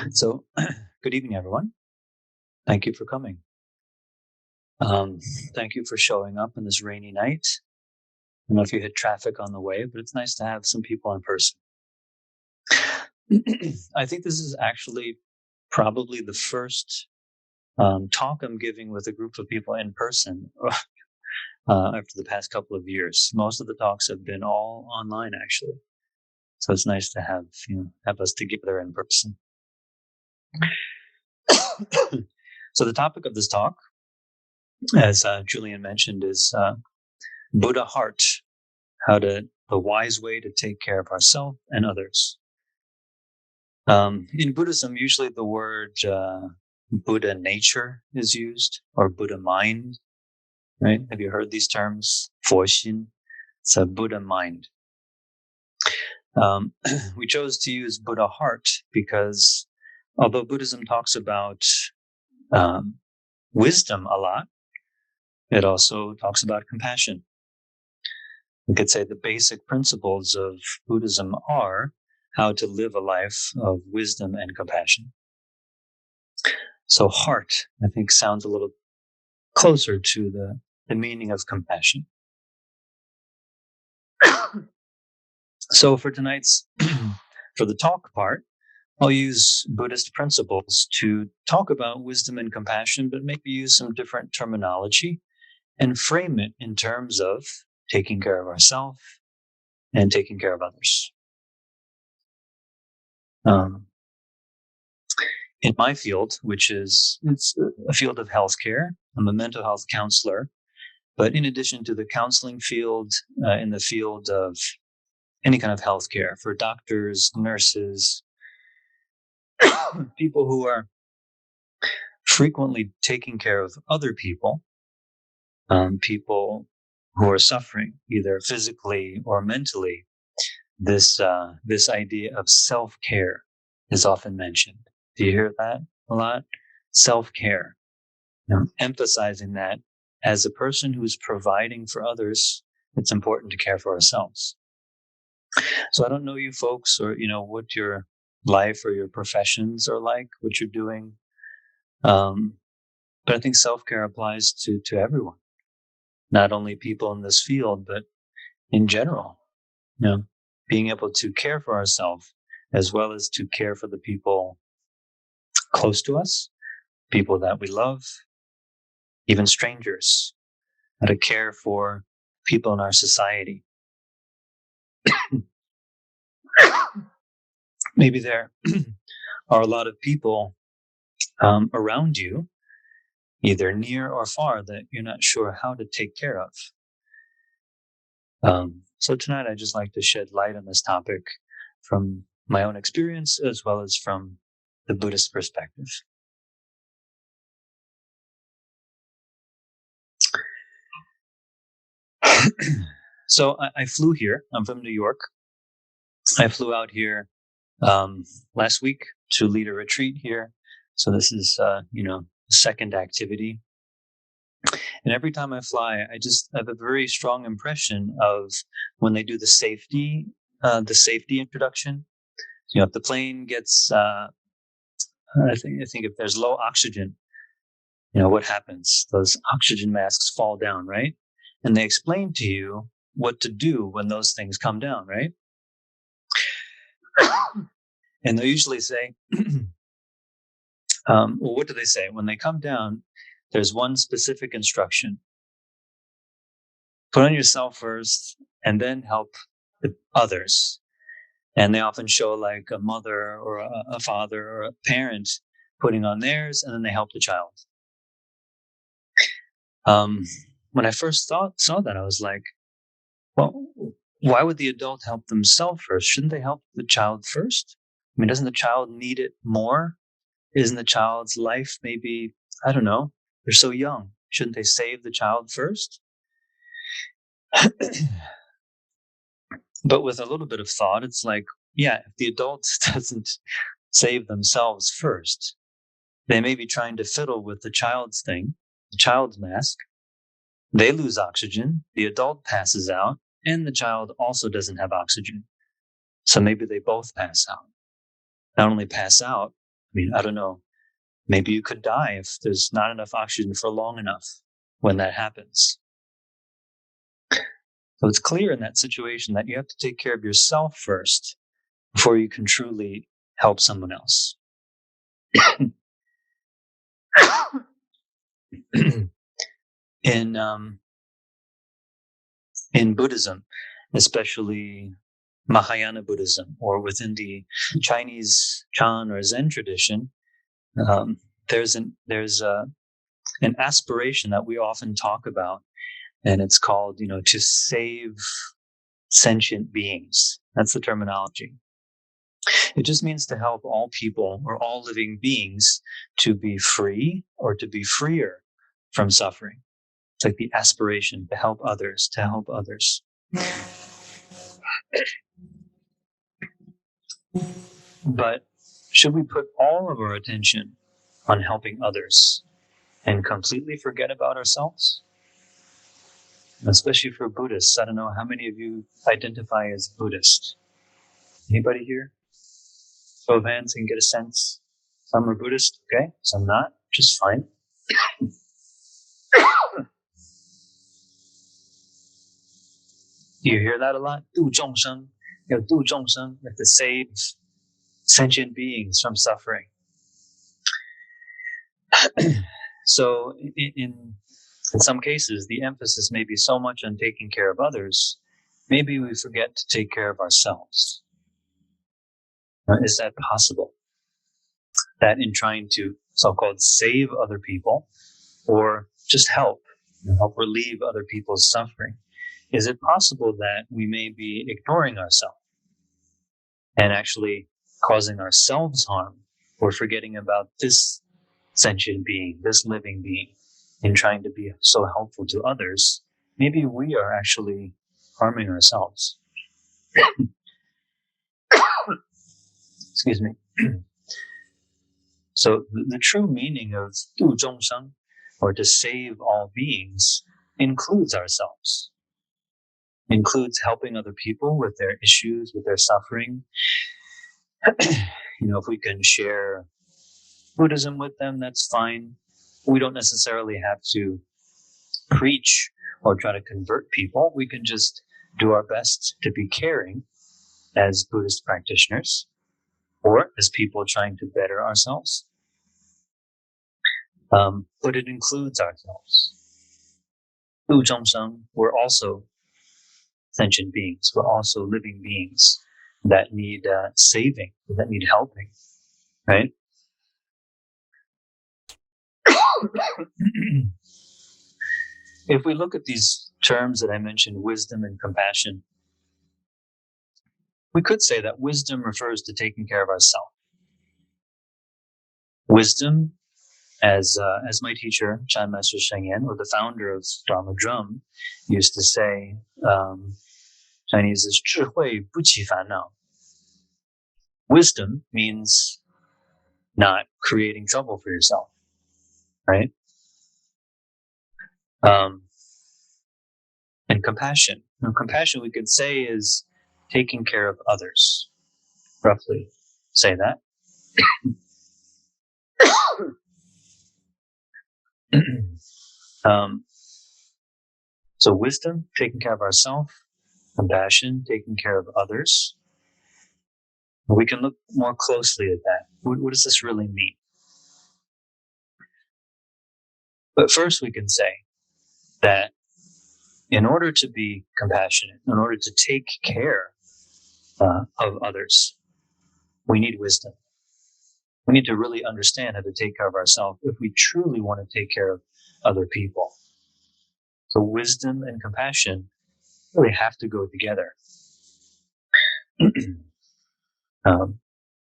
So, good evening, everyone. Thank you for coming. Um, Thank you for showing up on this rainy night. I don't know if you hit traffic on the way, but it's nice to have some people in person. I think this is actually probably the first talk I'm giving with a group of people in person after the past couple of years. Most of the talks have been all online, actually. So it's nice to have us together in person. So the topic of this talk, as Julian mentioned, is Buddha heart, the wise way to take care of ourselves and others. In Buddhism, usually the word Buddha nature is used, or Buddha mind, right? Have you heard these terms? 佛心, it's a Buddha mind. We chose to use Buddha heart because although Buddhism talks about um, wisdom a lot, it also talks about compassion. We could say the basic principles of Buddhism are how to live a life of wisdom and compassion. So heart, I think, sounds a little closer to the meaning of compassion. So for for the talk part, I'll use Buddhist principles to talk about wisdom and compassion, but maybe use some different terminology and frame it in terms of taking care of ourselves and taking care of others. In my field, it's a field of healthcare, I'm a mental health counselor. But in addition to the counseling field, in the field of any kind of healthcare for doctors, nurses, people who are frequently taking care of other people, people who are suffering either physically or mentally, this idea of self-care is often mentioned. Do you hear that a lot? Self-care, emphasizing that as a person who's providing for others, it's important to care for ourselves. So I don't know you folks or, what your life or your professions are like, what you're doing. But I think self-care applies to everyone, not only people in this field, but in general, being able to care for ourselves as well as to care for the people close to us, people that we love, even strangers, how to care for people in our society. Maybe there are a lot of people around you, either near or far, that you're not sure how to take care of. So tonight, I just like to shed light on this topic from my own experience as well as from the Buddhist perspective. So I flew here. I'm from New York. I flew out here last week to lead a retreat here. So this is, the second activity. And every time I fly, I just have a very strong impression of when they do the safety introduction. If the plane gets, I think if there's low oxygen, what happens? Those oxygen masks fall down, right? And they explain to you what to do when those things come down, right? And they'll usually say, well, what do they say? When they come down, there's one specific instruction. Put on yourself first and then help the others. And they often show like a mother or a father or a parent putting on theirs, and then they help the child. When I first saw that, I was like, well, why would the adult help themselves first? Shouldn't they help the child first? I mean, doesn't the child need it more? Isn't the child's life maybe, I don't know, they're so young. Shouldn't they save the child first? But with a little bit of thought, it's like, yeah, if the adult doesn't save themselves first, they may be trying to fiddle with the child's thing, the child's mask. They lose oxygen, the adult passes out, and the child also doesn't have oxygen. So maybe they both pass out. Not only pass out, mean, I don't know. Maybe you could die if there's not enough oxygen for long enough when that happens. So it's clear in that situation that you have to take care of yourself first before you can truly help someone else. In Buddhism, especially Mahayana Buddhism, or within the Chinese Chan or Zen tradition, there's an aspiration that we often talk about, and it's called, to save sentient beings. That's the terminology. It just means to help all people or all living beings to be free or to be freer from suffering. It's like the aspiration to help others, to help others. But should we put all of our attention on helping others and completely forget about ourselves? Especially for Buddhists. I don't know how many of you identify as Buddhist. Anybody here? Show of hands and get a sense. Some are Buddhist, okay? Some not, just fine. Do you hear that a lot? 度众生, do 众生, to save sentient beings from suffering. So in some cases, the emphasis may be so much on taking care of others, maybe we forget to take care of ourselves. Is that possible? That in trying to so-called save other people or just help relieve other people's suffering, is it possible that we may be ignoring ourselves and actually causing ourselves harm or forgetting about this sentient being, this living being, in trying to be so helpful to others? Maybe we are actually harming ourselves. Excuse me. So the true meaning of 度众生, or to save all beings, includes ourselves. Includes helping other people with their issues, with their suffering. If we can share Buddhism with them, that's fine. We don't necessarily have to preach or try to convert people. We can just do our best to be caring as Buddhist practitioners or as people trying to better ourselves. But it includes ourselves. 度众生, we're also sentient beings. We're also living beings that need saving, that need helping, right? If we look at these terms that I mentioned, wisdom and compassion, we could say that wisdom refers to taking care of ourselves. Wisdom, as my teacher, Chan Master Sheng Yen, or the founder of Dharma Drum, used to say, Chinese is 智慧不起烦恼. Wisdom means not creating trouble for yourself, right? And compassion. Now, compassion, we could say, is taking care of others. Roughly say that. So wisdom, taking care of ourselves. Compassion, taking care of others. We can look more closely at that. What does this really mean? But first we can say that in order to be compassionate, in order to take care of others, we need wisdom. We need to really understand how to take care of ourselves if we truly want to take care of other people. So wisdom and compassion really have to go together.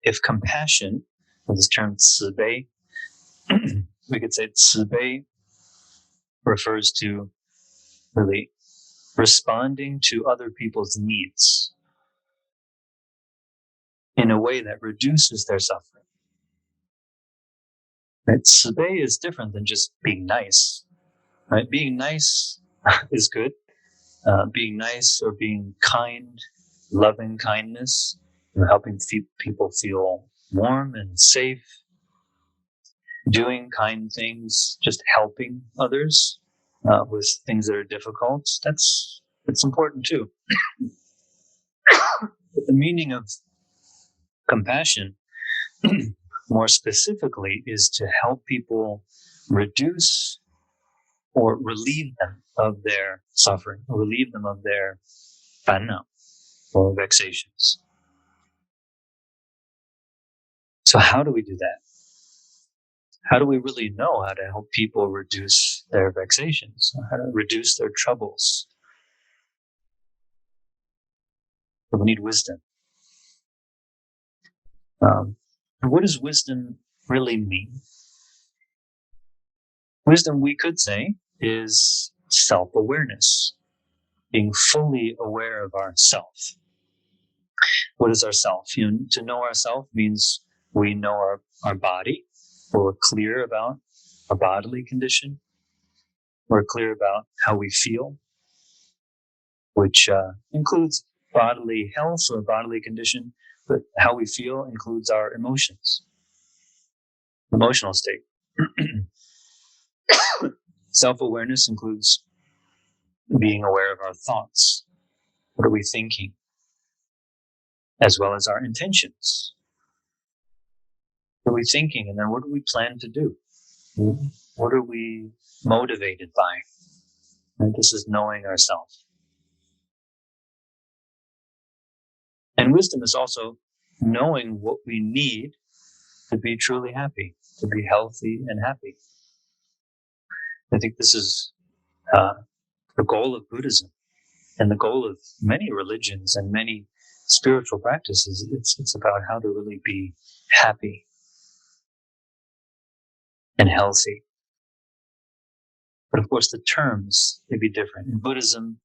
If compassion, with this term 慈悲, we could say 慈悲 refers to really responding to other people's needs in a way that reduces their suffering. Right? 慈悲 is different than just being nice. Right? Being nice is good. Being nice or being kind, loving kindness, helping people feel warm and safe, doing kind things, just helping others with things that are difficult, that's important too. But the meaning of compassion, more specifically, is to help people reduce or relieve them of their suffering, or relieve them of their fanna, or vexations. So how do we do that? How do we really know how to help people reduce their vexations, how to reduce their troubles? We need wisdom. What does wisdom really mean? Wisdom, we could say, is self-awareness, being fully aware of ourself. What is ourself? To know ourself means we know our body, or we're clear about our bodily condition. We're clear about how we feel, which includes bodily health or bodily condition, but how we feel includes our emotions, emotional state. Self-awareness includes being aware of our thoughts. What are we thinking? As well as our intentions. What are we thinking? And then what do we plan to do? What are we motivated by? And this is knowing ourselves. And wisdom is also knowing what we need to be truly happy, to be healthy and happy. I think this is the goal of Buddhism and the goal of many religions and many spiritual practices. It's about how to really be happy and healthy. But of course, the terms may be different. In Buddhism,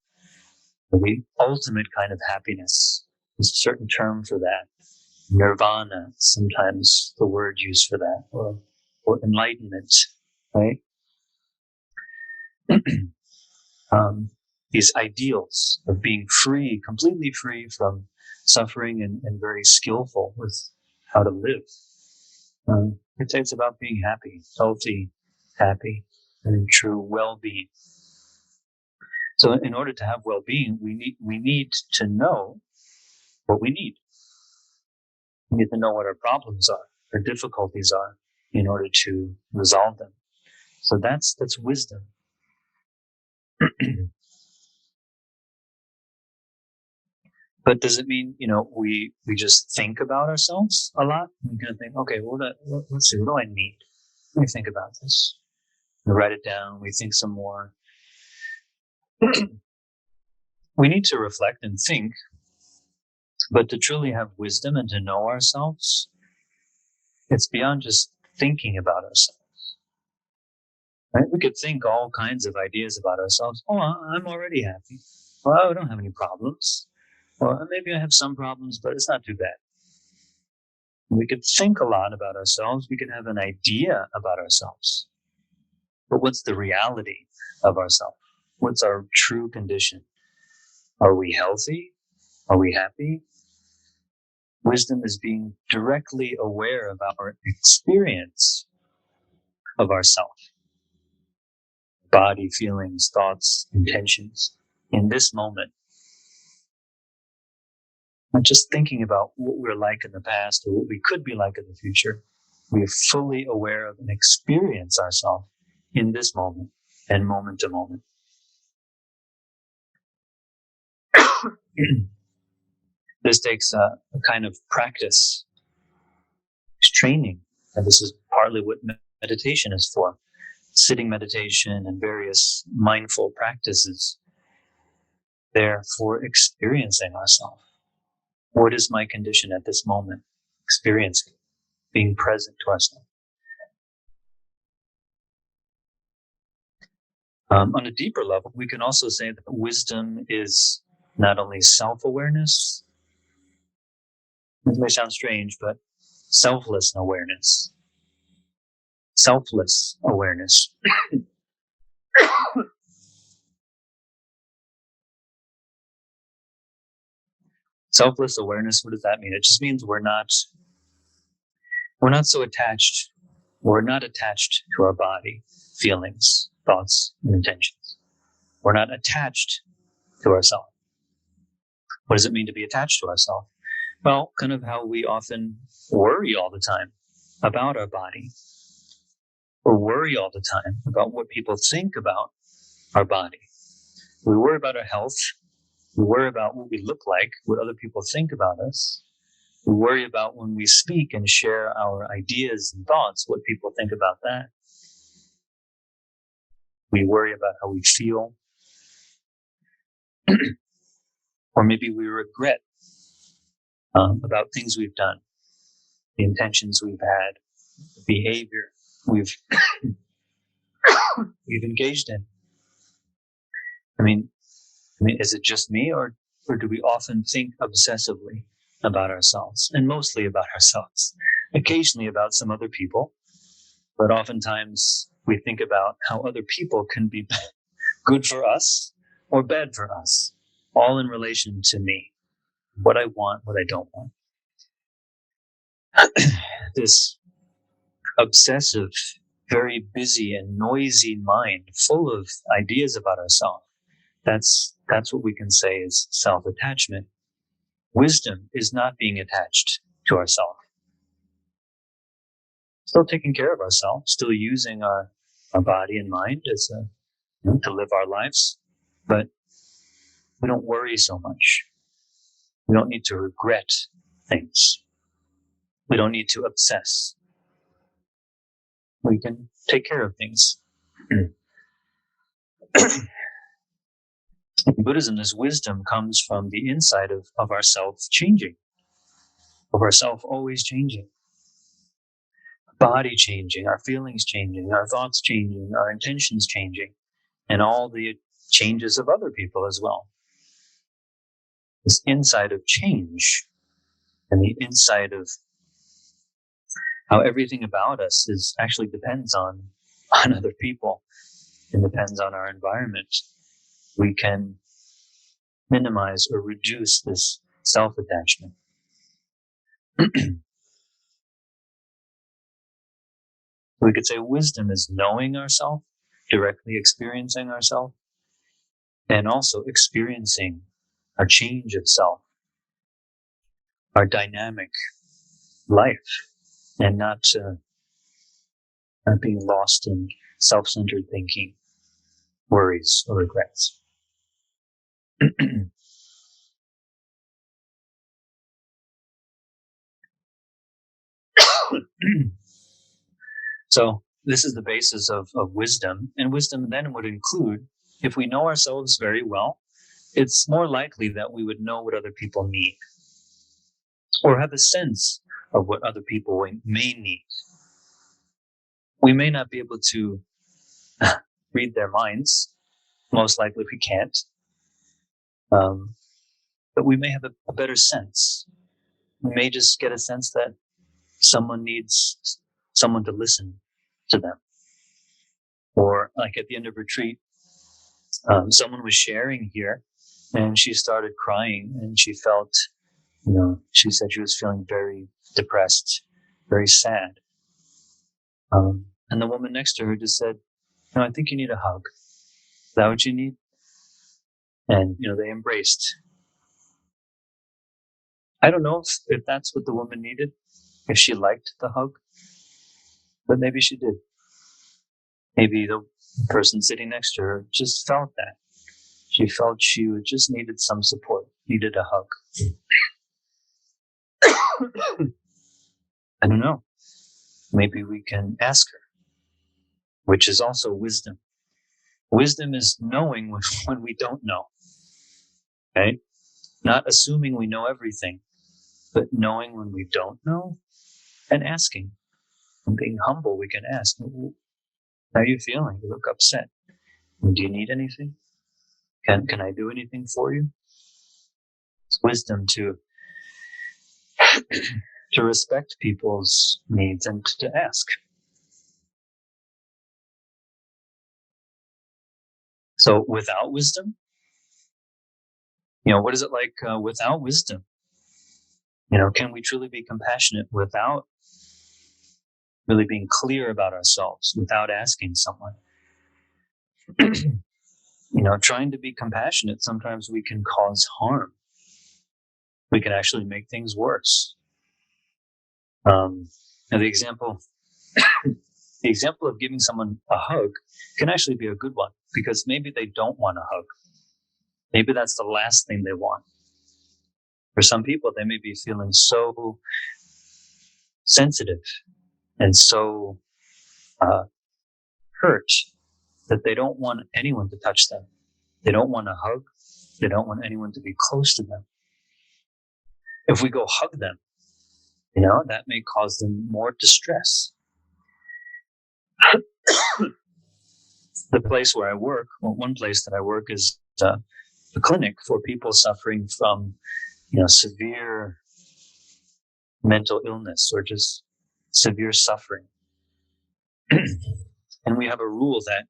the ultimate kind of happiness is a certain term for that. Nirvana, sometimes the word used for that, or enlightenment, right? These ideals of being free, completely free from suffering, and very skillful with how to live. It's about being happy, healthy, happy, and in true well-being. So in order to have well-being, we need to know what we need. We need to know what our problems are, our difficulties are, in order to resolve them. So that's wisdom. But does it mean, we just think about ourselves a lot? We kind of think, okay, let's see, what do I need? Let me think about this. We write it down. We think some more. We need to reflect and think, but to truly have wisdom and to know ourselves, it's beyond just thinking about ourselves. Right? We could think all kinds of ideas about ourselves. Oh, I'm already happy. Well, I don't have any problems. Well, maybe I have some problems, but it's not too bad. We could think a lot about ourselves. We could have an idea about ourselves. But what's the reality of ourselves? What's our true condition? Are we healthy? Are we happy? Wisdom is being directly aware of our experience of ourself. Body, feelings, thoughts, intentions in this moment. Not just thinking about what we're like in the past or what we could be like in the future. We are fully aware of and experience ourselves in this moment and moment to moment. This takes a kind of practice, it's training, and this is partly what meditation is for. Sitting meditation and various mindful practices. There for experiencing ourselves. What is my condition at this moment? Experiencing, being present to ourselves. On a deeper level, we can also say that wisdom is not only self-awareness. This may sound strange, but selfless awareness. Selfless awareness. Selfless awareness, what does that mean? It just means we're not so attached We're not attached to our body, feelings, thoughts, and intentions. We're not attached to ourselves. What does it mean to be attached to ourselves? Well, kind of how we often worry all the time about our body, or worry all the time about what people think about our body. We worry about our health. We worry about what we look like, what other people think about us. We worry about when we speak and share our ideas and thoughts, what people think about that. We worry about how we feel. Or maybe we regret about things we've done, the intentions we've had, the behavior we've engaged in. I mean, is it just me, or do we often think obsessively about ourselves, and mostly about ourselves, occasionally about some other people, but oftentimes we think about how other people can be good for us or bad for us, all in relation to me, what I want, what I don't want. This obsessive, very busy and noisy mind full of ideas about ourselves, that's what we can say is self-attachment. Wisdom is not being attached to ourselves. Still taking care of ourselves, still using our body and mind as to live our lives, but we don't worry so much. We don't need to regret things. We don't need to obsess. We can take care of things. In Buddhism, this wisdom comes from the inside of ourself changing, of ourself always changing. Body changing, our feelings changing, our thoughts changing, our intentions changing, and all the changes of other people as well. This inside of change and the inside of how everything about us is actually depends on other people and depends on our environment. We can minimize or reduce this self-attachment. We could say wisdom is knowing ourselves, directly experiencing ourselves, and also experiencing our change of self, our dynamic life, and not being lost in self-centered thinking, worries, or regrets. So this is the basis of wisdom. And wisdom then would include, if we know ourselves very well, it's more likely that we would know what other people need or have a sense of what other people may need. We may not be able to read their minds. Most likely we can't. But we may have a better sense. We may just get a sense that someone needs someone to listen to them. Or like at the end of retreat, someone was sharing here and she started crying and she felt, she said she was feeling very depressed, very sad. And the woman next to her just said, I think you need a hug. Is that what you need? And, they embraced. I don't know if that's what the woman needed, if she liked the hug, but maybe she did. Maybe the person sitting next to her just felt that. She felt she just needed some support, needed a hug. I don't know. Maybe we can ask her, which is also wisdom. Wisdom is knowing when we don't know. Okay? Not assuming we know everything, but knowing when we don't know and asking. And being humble, we can ask, how are you feeling? You look upset. Do you need anything? Can I do anything for you? It's wisdom to to respect people's needs and to ask. So without wisdom, what is it like without wisdom? Can we truly be compassionate without really being clear about ourselves without asking someone. Trying to be compassionate, sometimes we can cause harm. We can actually make things worse. And the example of giving someone a hug can actually be a good one, because maybe they don't want a hug. Maybe that's the last thing they want. For some people, they may be feeling so sensitive and so hurt that they don't want anyone to touch them. They don't want a hug. They don't want anyone to be close to them. If we go hug them, that may cause them more distress. The place where I work, one place that I work is a clinic for people suffering from, severe mental illness or just severe suffering. And we have a rule that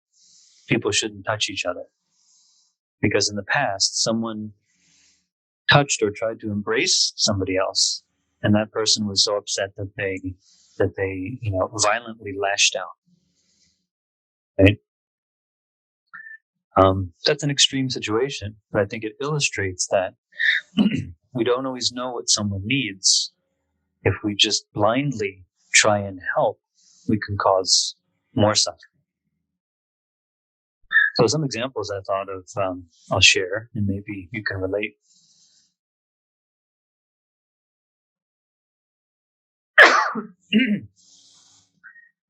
people shouldn't touch each other, because in the past, someone touched or tried to embrace somebody else, and that person was so upset that they violently lashed out. Right? That's an extreme situation, but I think it illustrates that we don't always know what someone needs. If we just blindly try and help, we can cause more suffering. So some examples I thought of, I'll share, and maybe you can relate.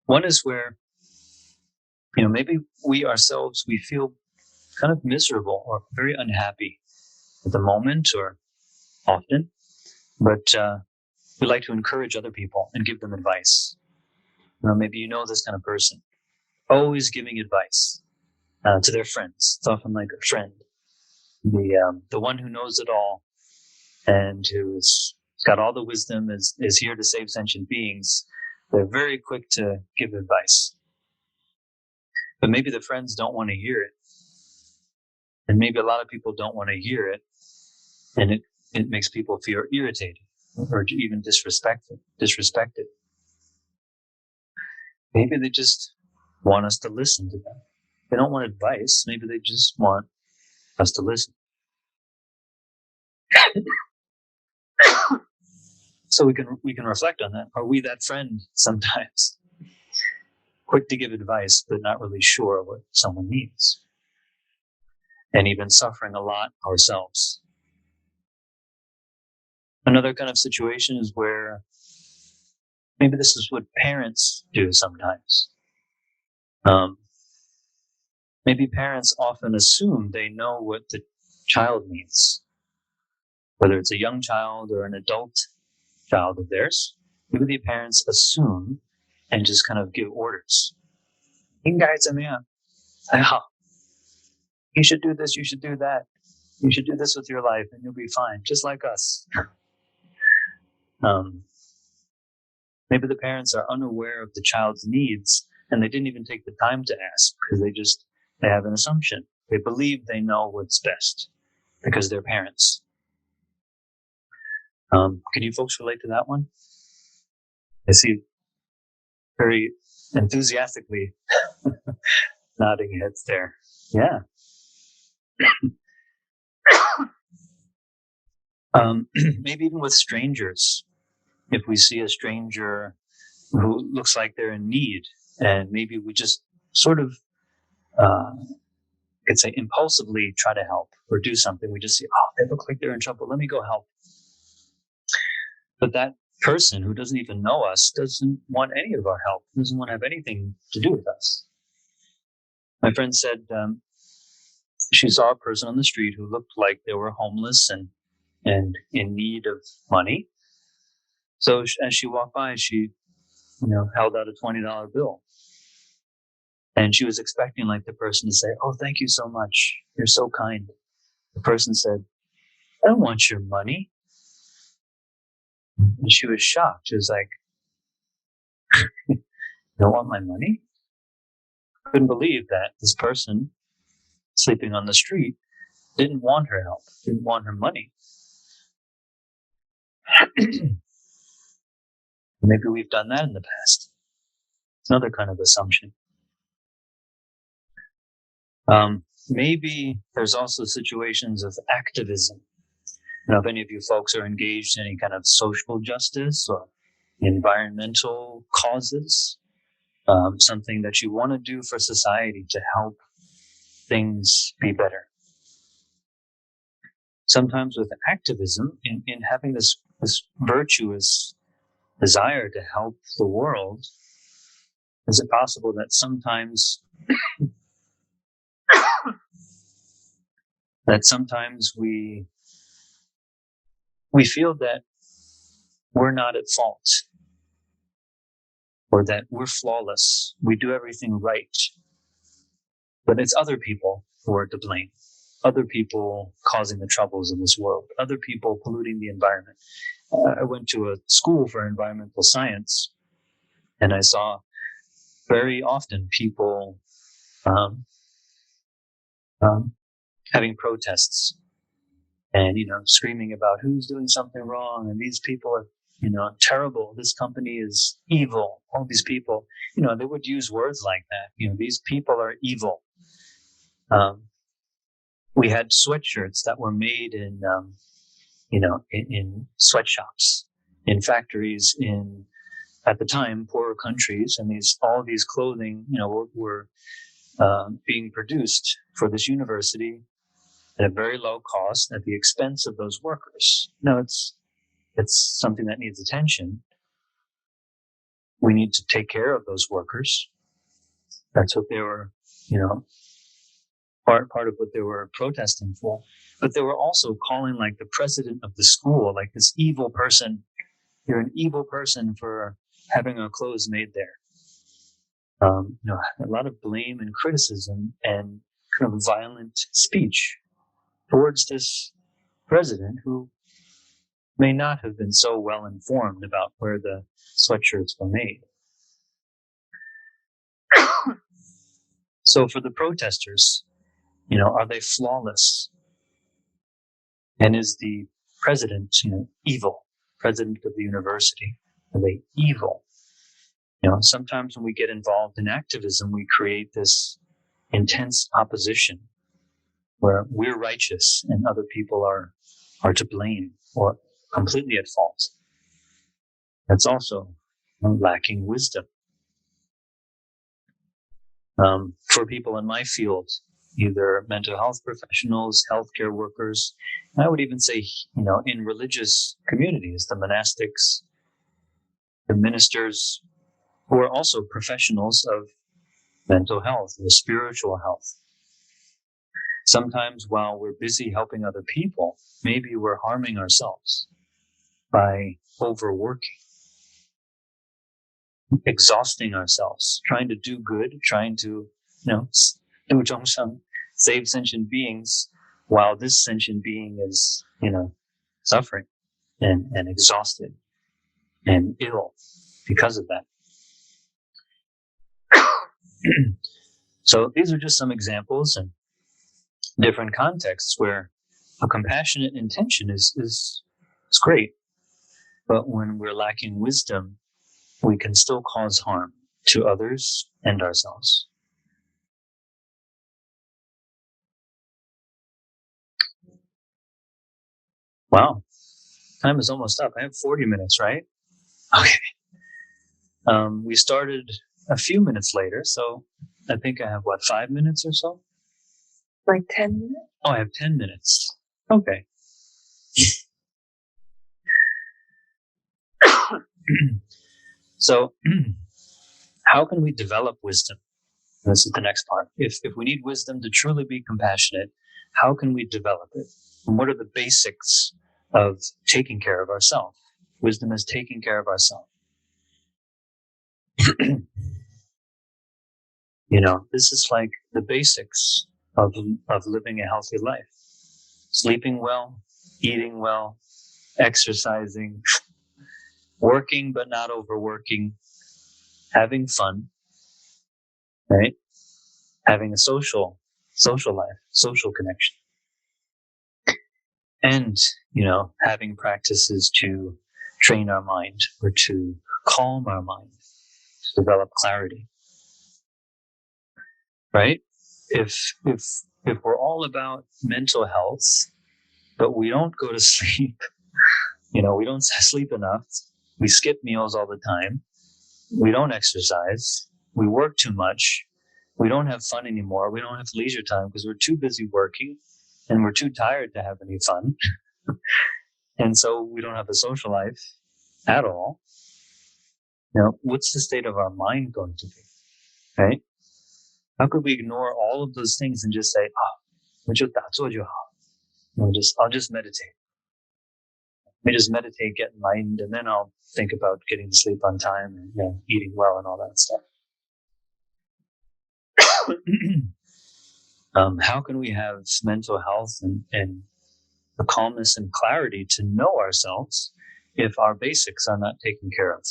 One is where, maybe we ourselves, we feel kind of miserable or very unhappy at the moment or often, but we like to encourage other people and give them advice. Maybe this kind of person, always giving advice to their friends. It's often like a friend, the one who knows it all and who's got all the wisdom, is here to save sentient beings. They're very quick to give advice. But maybe the friends don't want to hear it. And maybe a lot of people don't want to hear it. And it makes people feel irritated or even disrespected. Maybe they just want us to listen to them. They don't want advice. Maybe they just want us to listen. So we can reflect on that. Are we that friend sometimes? Quick to give advice, but not really sure what someone needs. And even suffering a lot ourselves. Another kind of situation is where maybe this is what parents do sometimes. Maybe parents often assume they know what the child needs, whether it's a young child or an adult child of theirs. Maybe the parents assume and just kind of give orders. You should do this, you should do that. You should do this with your life and you'll be fine, just like us. Maybe the parents are unaware of the child's needs and they didn't even take the time to ask because they have an assumption. They believe they know what's best because they're parents. Can you folks relate to that one? I see very enthusiastically nodding heads there. Yeah. Maybe even with strangers. If we see a stranger who looks like they're in need, and maybe we just sort of, could say impulsively try to help or do something. We just see, they look like they're in trouble. Let me go help. But that person who doesn't even know us doesn't want any of our help, doesn't want to have anything to do with us. My friend said she saw a person on the street who looked like they were homeless and in need of money. So as she walked by, she held out a $20 bill. And she was expecting like the person to say, "Oh, thank you so much. You're so kind." The person said, "I don't want your money." And she was shocked. She was like, "You don't want my money?" Couldn't believe that this person sleeping on the street didn't want her help, didn't want her money. Maybe we've done that in the past. It's another kind of assumption. Maybe there's also situations of activism. If any of you folks are engaged in any kind of social justice or environmental causes, something that you want to do for society to help things be better. Sometimes with activism, in having this virtuous desire to help the world, is it possible that sometimes we feel that we're not at fault, or that we're flawless, we do everything right, but it's other people who are to blame, other people causing the troubles in this world, other people polluting the environment. I went to a school for environmental science, and I saw very often people um, having protests and, screaming about who's doing something wrong, and these people are, terrible. This company is evil. All these people, they would use words like that. These people are evil. We had sweatshirts that were made in sweatshops, in factories, at the time, poorer countries, and all these clothing, were being produced for this university at a very low cost at the expense of those workers. No, it's something that needs attention. We need to take care of those workers. That's what they were, part of what they were protesting for. But they were also calling like the president of the school, like this evil person. You're an evil person for having our clothes made there. A lot of blame and criticism and kind of violent speech towards this president who may not have been so well informed about where the sweatshirts were made. So for the protesters, are they flawless? And is the president, evil? President of the university, are they evil? Sometimes when we get involved in activism, we create this intense opposition where we're righteous and other people are to blame or completely at fault. That's also lacking wisdom. For people in my field, either mental health professionals, healthcare workers, and I would even say, in religious communities, the monastics, the ministers, who are also professionals of mental health, the spiritual health. Sometimes while we're busy helping other people, maybe we're harming ourselves by overworking, exhausting ourselves, trying to do good, trying to, do zhongshan, save sentient beings, while this sentient being is, suffering and exhausted and ill because of that. So these are just some examples and different contexts where a compassionate intention is great. But when we're lacking wisdom, we can still cause harm to others and ourselves. Wow. Time is almost up. I have 40 minutes, right? Okay. We started a few minutes later, so I think I have, 5 minutes or so? Like 10 minutes? Oh, I have 10 minutes. Okay. So, how can we develop wisdom? This is the next part. If we need wisdom to truly be compassionate, how can we develop it? And what are the basics of taking care of ourselves? Wisdom is taking care of ourselves. This is like the basics of living a healthy life. Sleeping well, eating well, exercising, working but not overworking, having fun, right? Having a social life, social connection. And, having practices to train our mind or to calm our mind, to develop clarity, right? If we're all about mental health, but we don't go to sleep, we don't sleep enough, we skip meals all the time, we don't exercise, we work too much, we don't have fun anymore, we don't have leisure time because we're too busy working and we're too tired to have any fun. And so we don't have a social life at all. What's the state of our mind going to be, right? How could we ignore all of those things and just say, I'll just meditate. Let me just meditate, get enlightened, and then I'll think about getting to sleep on time and eating well and all that stuff. How can we have mental health and the calmness and clarity to know ourselves if our basics are not taken care of?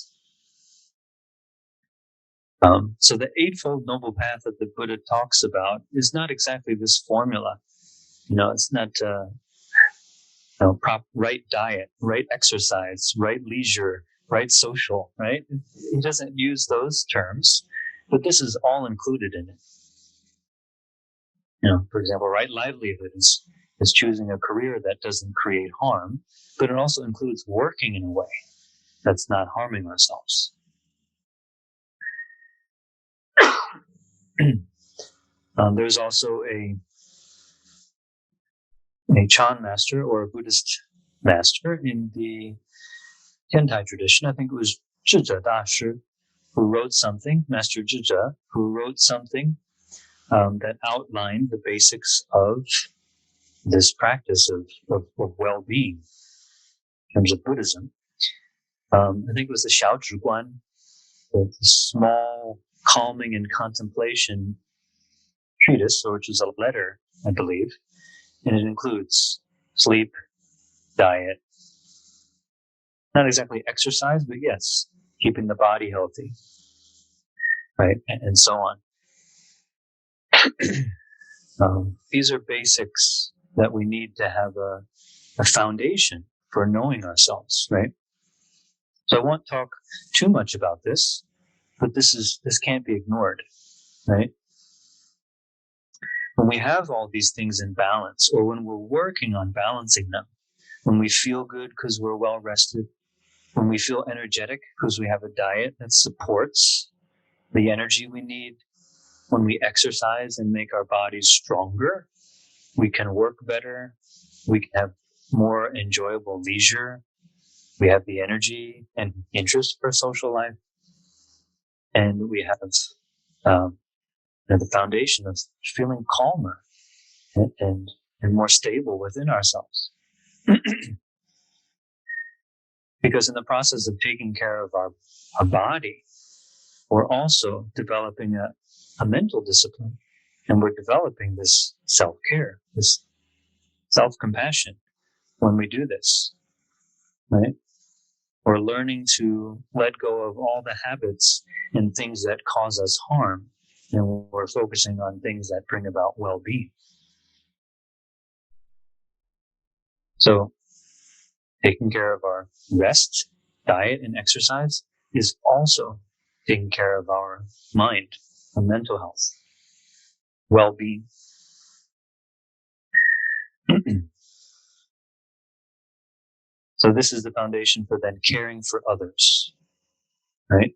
So the Eightfold Noble Path that the Buddha talks about is not exactly this formula. It's not right diet, right exercise, right leisure, right social, right? He doesn't use those terms, but this is all included in it. For example, right livelihood is choosing a career that doesn't create harm, but it also includes working in a way that's not harming ourselves. There's also a Chan master or a Buddhist master in the Tiantai tradition. I think it was Zhizhe Dashi who wrote something, Master Zhizhe, who wrote something that outlined the basics of this practice of well-being in terms of Buddhism. I think it was the Xiao Zhi Guan, the small calming and contemplation treatise, which is a letter, I believe, and it includes sleep, diet, not exactly exercise, but yes, keeping the body healthy, right, and so on. These are basics that we need to have a foundation for knowing ourselves, right? So I won't talk too much about this, but this can't be ignored, right? When we have all these things in balance, or when we're working on balancing them, when we feel good because we're well rested, when we feel energetic because we have a diet that supports the energy we need, when we exercise and make our bodies stronger, we can work better, we can have more enjoyable leisure, we have the energy and interest for social life, and we have the foundation of feeling calmer and more stable within ourselves. Because in the process of taking care of our body, we're also developing a mental discipline, and we're developing this self-care, this self-compassion when we do this, right? We're learning to let go of all the habits and things that cause us harm, and we're focusing on things that bring about well-being. So taking care of our rest, diet, and exercise is also taking care of our mind, our mental health, well-being. So this is the foundation for then caring for others, right?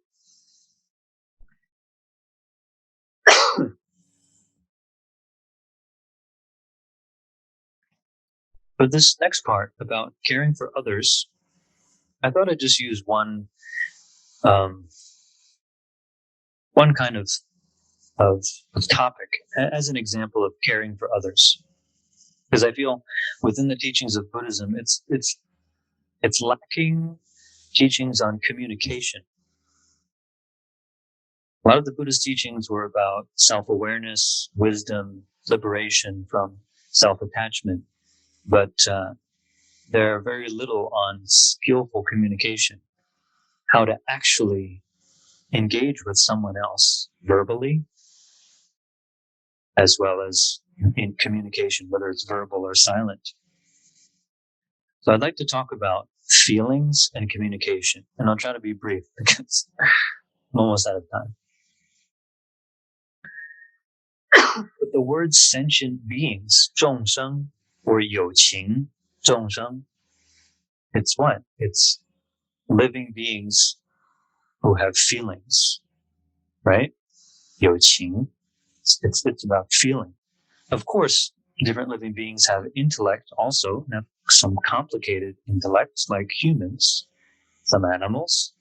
But this next part about caring for others, I thought I'd just use one kind of topic as an example of caring for others, because I feel within the teachings of Buddhism, it's lacking teachings on communication. A lot of the Buddhist teachings were about self-awareness, wisdom, liberation from self-attachment, but there are very little on skillful communication, how to actually engage with someone else verbally, as well as in communication, whether it's verbal or silent. So I'd like to talk about feelings and communication, and I'll try to be brief because I'm almost out of time. But the word sentient beings, 众生, or 有情,众生, it's what? It's living beings who have feelings, right? 有情. It's about feeling. Of course, different living beings have intellect also, have some complicated intellects like humans, some animals.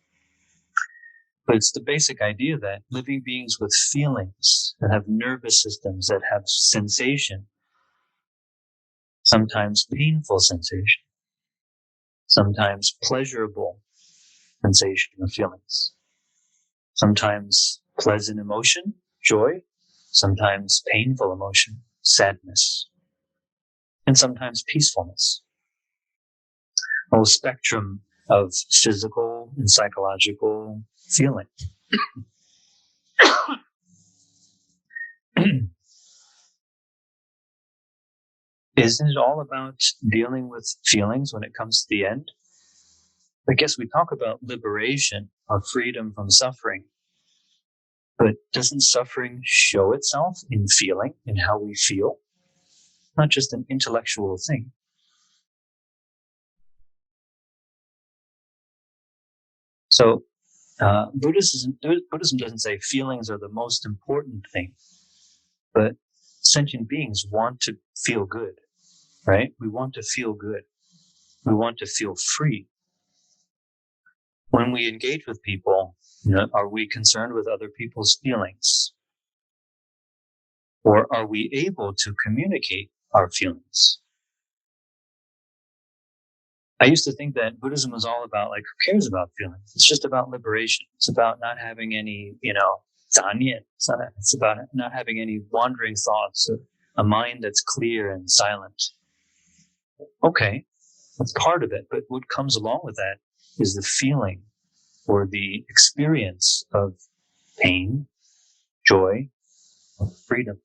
But it's the basic idea that living beings with feelings, that have nervous systems, that have sensation, sometimes painful sensation, sometimes pleasurable sensation or feelings, sometimes pleasant emotion, joy, sometimes painful emotion, sadness, and sometimes peacefulness. A whole spectrum of physical and psychological feeling. Isn't it all about dealing with feelings when it comes to the end? I guess we talk about liberation or freedom from suffering, but doesn't suffering show itself in feeling, in how we feel? Not just an intellectual thing. So Buddhism doesn't say feelings are the most important thing, but sentient beings want to feel good, right? We want to feel good. We want to feel free. When we engage with people, are we concerned with other people's feelings? Or are we able to communicate our feelings? I used to think that Buddhism was all about, like, who cares about feelings? It's just about liberation. It's about not having any, 杂念. It's about not having any wandering thoughts, or a mind that's clear and silent. Okay, that's part of it. But what comes along with that is the feeling or the experience of pain, joy, freedom.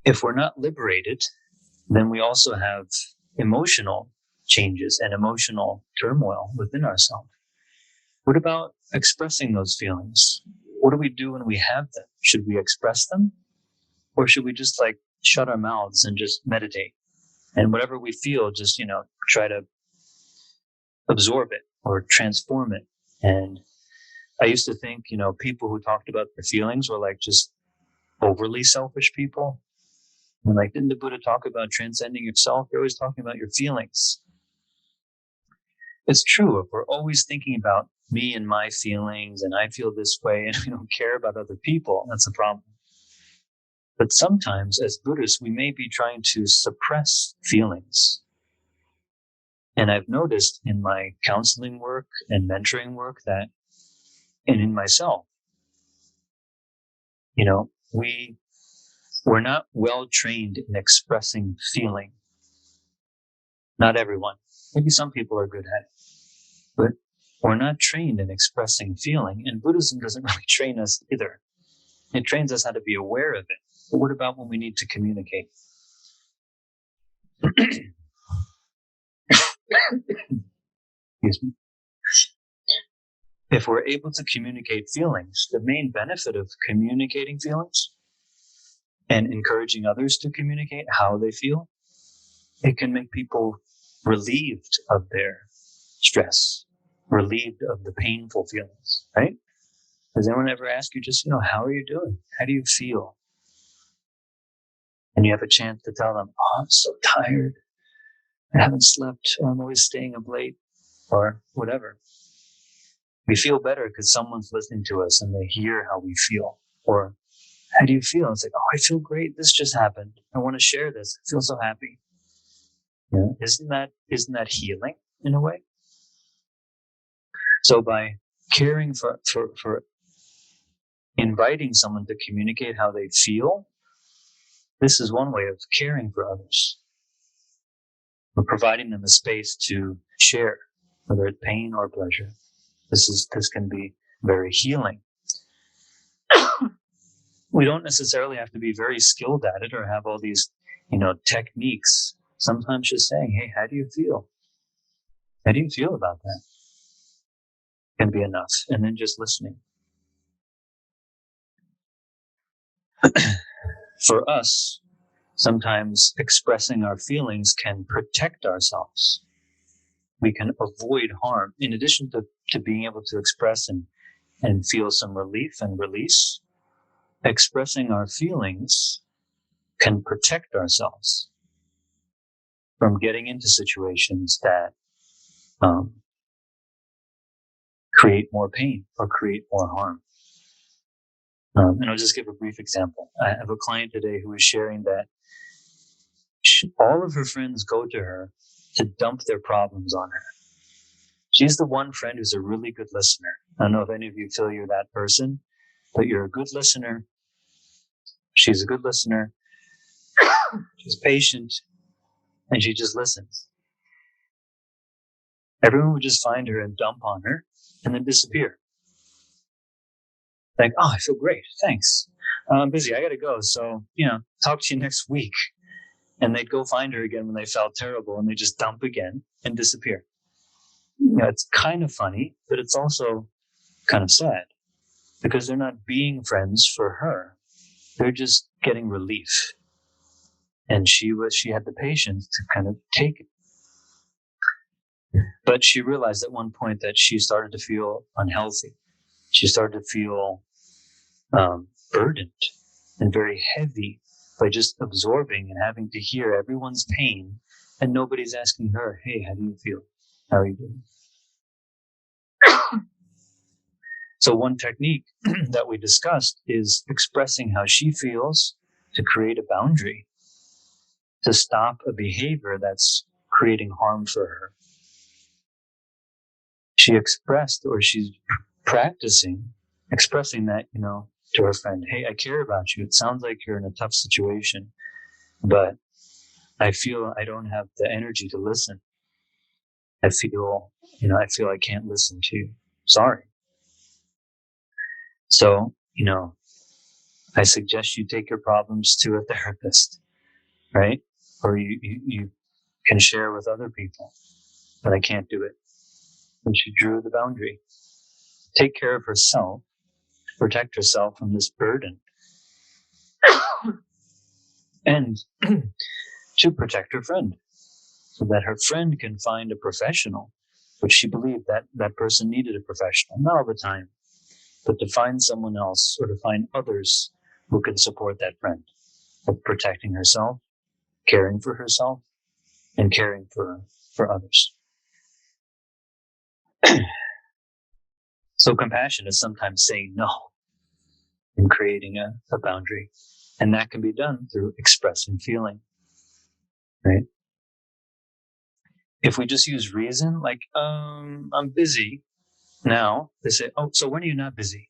If we're not liberated, then we also have emotional changes and emotional turmoil within ourselves. What about expressing those feelings? What do we do when we have them? Should we express them? Or should we just shut our mouths and just meditate? And whatever we feel, just, try to absorb it or transform it. And I used to think, people who talked about their feelings were just overly selfish people. And didn't the Buddha talk about transcending yourself? You're always talking about your feelings. It's true. If we're always thinking about me and my feelings and I feel this way and we don't care about other people, that's a problem. But sometimes as Buddhists, we may be trying to suppress feelings. And I've noticed in my counseling work and mentoring work and in myself, we're not well trained in expressing feeling. Not everyone. Maybe some people are good at it. But we're not trained in expressing feeling, and Buddhism doesn't really train us either. It trains us how to be aware of it. But what about when we need to communicate? Excuse me. If we're able to communicate feelings, the main benefit of communicating feelings and encouraging others to communicate how they feel, it can make people relieved of their stress, relieved of the painful feelings, right? Does anyone ever ask you just, how are you doing? How do you feel? And you have a chance to tell them, oh, I'm so tired. I haven't slept, or I'm always staying up late, or whatever. We feel better because someone's listening to us and they hear how we feel. Or, how do you feel? It's oh, I feel great. This just happened. I want to share this. I feel so happy. Isn't that healing in a way? So by caring for inviting someone to communicate how they feel, this is one way of caring for others. We're providing them a space to share, whether it's pain or pleasure. This can be very healing. We don't necessarily have to be very skilled at it or have all these, techniques. Sometimes just saying, hey, how do you feel? How do you feel about that? can be enough. And then just listening. For us, sometimes expressing our feelings can protect ourselves. We can avoid harm. In addition to being able to express and feel some relief and release, expressing our feelings can protect ourselves from getting into situations that create more pain or create more harm. And I'll just give a brief example. I have a client today who was sharing that all of her friends go to her to dump their problems on her. She's the one friend who's a really good listener. I don't know if any of you feel you're that person, but you're a good listener. She's a good listener. She's patient, and she just listens. Everyone would just find her and dump on her and then disappear. Like, oh, I feel great. Thanks. I'm busy. I got to go. So, talk to you next week. And they'd go find her again when they felt terrible, and they just dump again and disappear. It's kind of funny, but it's also kind of sad because they're not being friends for her. They're just getting relief. And she had the patience to kind of take it. But she realized at one point that she started to feel unhealthy. She started to feel burdened and very heavy by just absorbing and having to hear everyone's pain, and nobody's asking her, hey, how do you feel? How are you doing? So one technique that we discussed is expressing how she feels to create a boundary, to stop a behavior that's creating harm for her. She expressed, or she's practicing expressing that, to her friend, hey, I care about you. It sounds like you're in a tough situation, but I feel I don't have the energy to listen. I feel I can't listen to you. Sorry. So, I suggest you take your problems to a therapist, right? Or you can share with other people, but I can't do it. And she drew the boundary. Take care of herself, protect herself from this burden, and to protect her friend, so that her friend can find a professional, which she believed that person needed a professional, not all the time, but to find someone else or to find others who can support that friend of protecting herself, caring for herself, and caring for others. So compassion is sometimes saying no and creating a boundary. And that can be done through expressing feeling, right? If we just use reason, like, I'm busy now, they say, oh, so when are you not busy?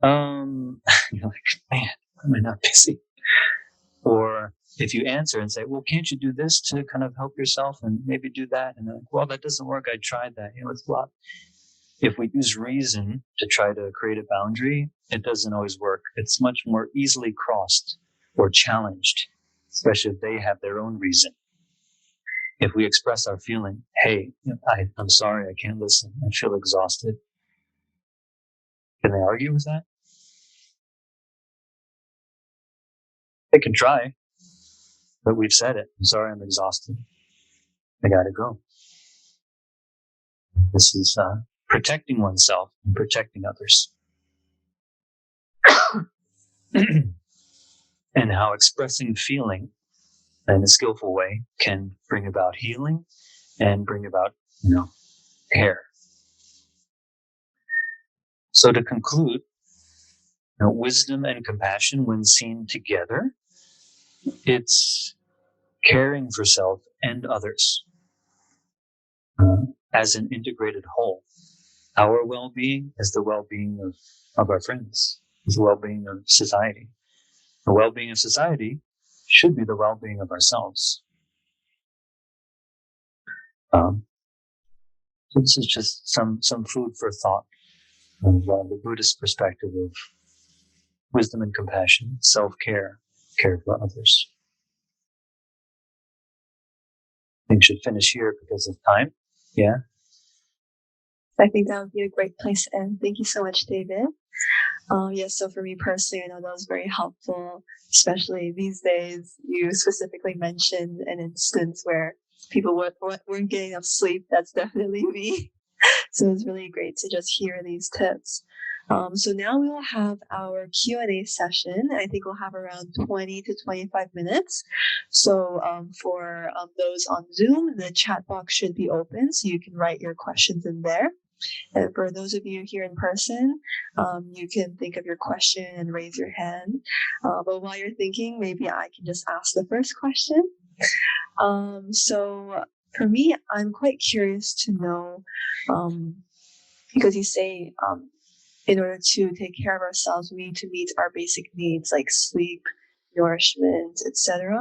You're like, man, why am I not busy? Or if you answer and say, well, can't you do this to kind of help yourself and maybe do that? And they're like, well, that doesn't work. I tried that. It's a lot. If we use reason to try to create a boundary, it doesn't always work. It's much more easily crossed or challenged, especially if they have their own reason. If we express our feeling, hey, I'm sorry, I can't listen. I feel exhausted. Can they argue with that? They can try, but we've said it. I'm sorry, I'm exhausted. I gotta go. This is protecting oneself and protecting others. And how expressing feeling in a skillful way can bring about healing and bring about, care. So to conclude, wisdom and compassion, when seen together, it's caring for self and others as an integrated whole. Our well-being is the well-being of our friends, is the well-being of society. The well-being of society should be the well-being of ourselves. So this is just some food for thought of the Buddhist perspective of wisdom and compassion, self-care, care for others. I think I should finish here because of time. Yeah. I think that would be a great place to end. Thank you so much, David. Yes, so for me personally, I know that was very helpful, especially these days. You specifically mentioned an instance where people weren't getting enough sleep. That's definitely me. So it's really great to just hear these tips. So now we will have our Q&A session. I think we'll have around 20 to 25 minutes. So for those on Zoom, the chat box should be open so you can write your questions in there. And for those of you here in person, you can think of your question and raise your hand. But while you're thinking, maybe I can just ask the first question. So for me, I'm quite curious to know, because you say in order to take care of ourselves, we need to meet our basic needs like sleep, nourishment, etc.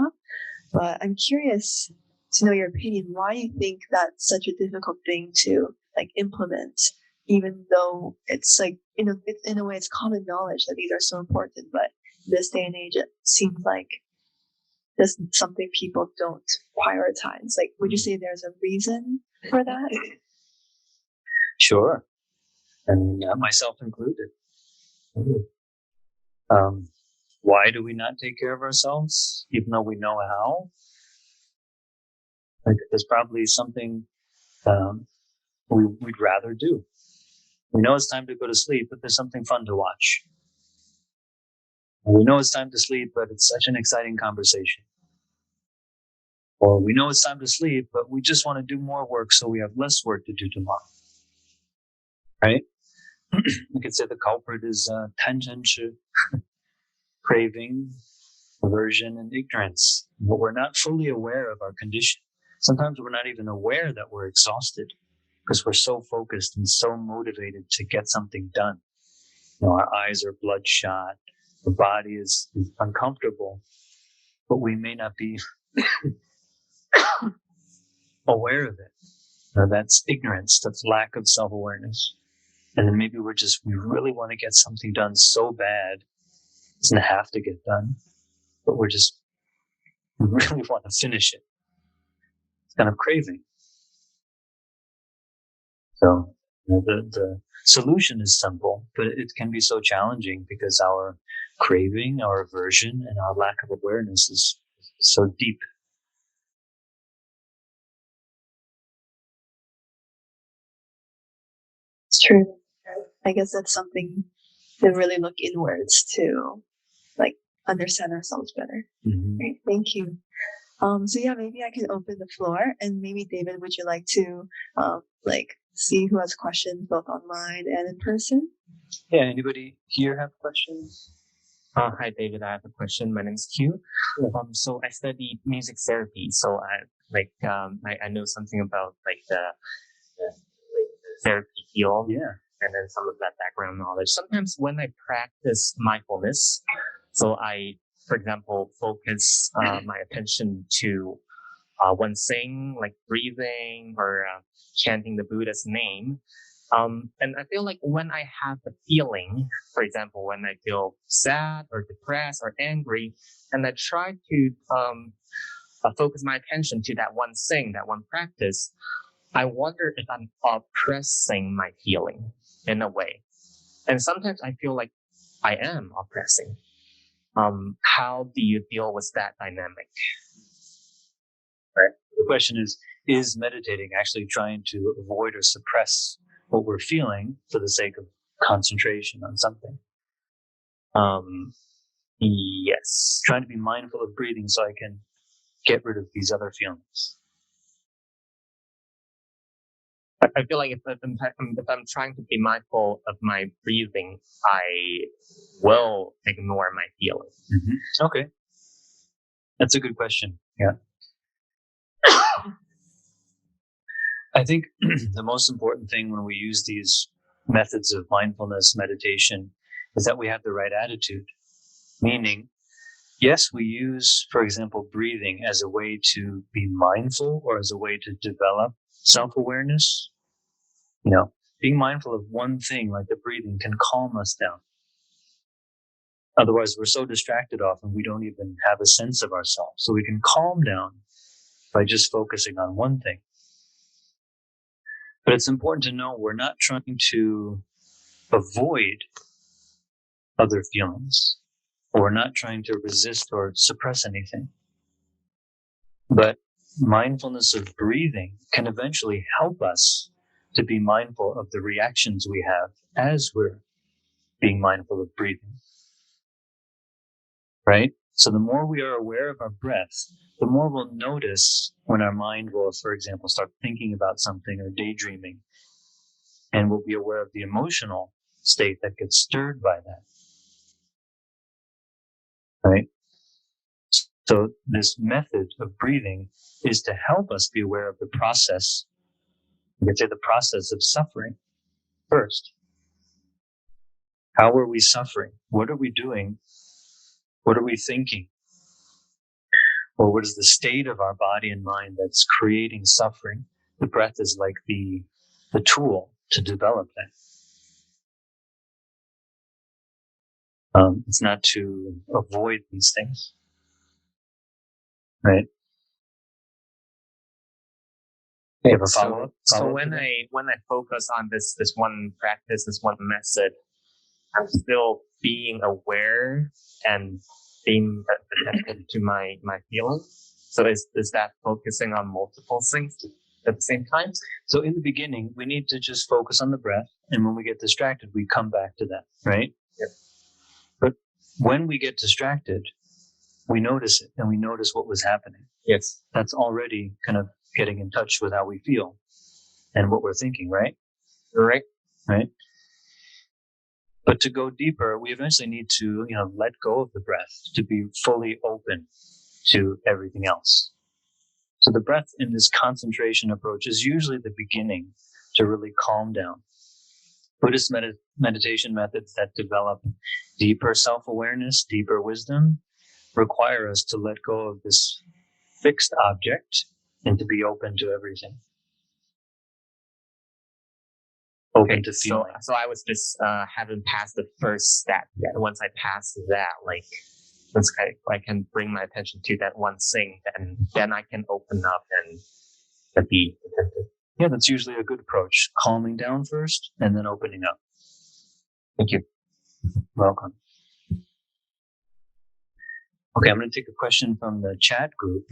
But I'm curious to know your opinion. Why you think that's such a difficult thing to like implement, even though it's like in a way it's common knowledge that these are so important. But in this day and age, it seems like this is something people don't prioritize. Like, would you say there's a reason for that? Sure. And myself included. Why do we not take care of ourselves, even though we know how? Like, there's probably something we'd rather do. We know it's time to go to sleep, but there's something fun to watch. And we know it's time to sleep, but it's such an exciting conversation. Or we know it's time to sleep, but we just want to do more work so we have less work to do tomorrow. Right? We could say the culprit is 贪嗔痴, craving, aversion, and ignorance. But we're not fully aware of our condition. Sometimes we're not even aware that we're exhausted because we're so focused and so motivated to get something done. You know, our eyes are bloodshot, our body is uncomfortable, but we may not be aware of it. Now, that's ignorance, that's lack of self-awareness. And then maybe we really want to get something done so bad. It doesn't have to get done, but we really want to finish it. It's kind of craving. So the solution is simple, but it can be so challenging because our craving, our aversion, and our lack of awareness is so deep. It's true. I guess that's something to really look inwards to like understand ourselves better. Mm-hmm. Great, thank you. So yeah, maybe I can open the floor, and maybe David, would you like to like see who has questions both online and in person? Yeah, anybody here have questions? Hi, David. I have a question. My name is Q. Yeah. So I studied music therapy. So I know something about the therapy field. Yeah. And then some of that background knowledge. Sometimes when I practice mindfulness, so I, for example, focus my attention to one thing, like breathing or chanting the Buddha's name. And I feel like when I have a feeling, for example, when I feel sad or depressed or angry, and I try to focus my attention to that one thing, that one practice, I wonder if I'm oppressing my feeling in a way. And sometimes I feel like I am oppressing. How do you deal with that dynamic? Right. The question is meditating actually trying to avoid or suppress what we're feeling for the sake of concentration on something? Yes. Trying to be mindful of breathing so I can get rid of these other feelings. I feel like if I'm trying to be mindful of my breathing, I will ignore my feeling. Mm-hmm. Okay. That's a good question. Yeah. I think the most important thing when we use these methods of mindfulness meditation is that we have the right attitude. Meaning, yes, we use, for example, breathing as a way to be mindful or as a way to develop self-awareness. You know, being mindful of one thing like the breathing can calm us down. Otherwise, we're so distracted often we don't even have a sense of ourselves. So we can calm down by just focusing on one thing. But it's important to know we're not trying to avoid other feelings, or we're not trying to resist or suppress anything. But mindfulness of breathing can eventually help us to be mindful of the reactions we have as we're being mindful of breathing. Right? So the more we are aware of our breath, the more we'll notice when our mind will, for example, start thinking about something or daydreaming, and we'll be aware of the emotional state that gets stirred by that. Right? So this method of breathing is to help us be aware of the process. You could say the process of suffering first. How are we suffering? What are we doing? What are we thinking? Or what is the state of our body and mind that's creating suffering? The breath is like the tool to develop that. It's not to avoid these things, right? You have a follow-up? So when I focus on this one practice, this one method, I'm still being aware and being attentive to my feelings. So is that focusing on multiple things at the same time? So in the beginning, we need to just focus on the breath, and when we get distracted, we come back to that, right? Yep. But when we get distracted, we notice it, and we notice what was happening. Yes. That's already kind of getting in touch with how we feel and what we're thinking, right? Right. Right. But to go deeper, we eventually need to, let go of the breath to be fully open to everything else. So the breath in this concentration approach is usually the beginning to really calm down. Buddhist meditation methods that develop deeper self-awareness, deeper wisdom, require us to let go of this fixed object and to be open to everything. Open to feeling. So I was just haven't passed the first step yet. Once I pass that, once I can bring my attention to that one thing, then I can open up and be attentive. Yeah, that's usually a good approach. Calming down first and then opening up. Thank you. Welcome. Okay, I'm going to take a question from the chat group.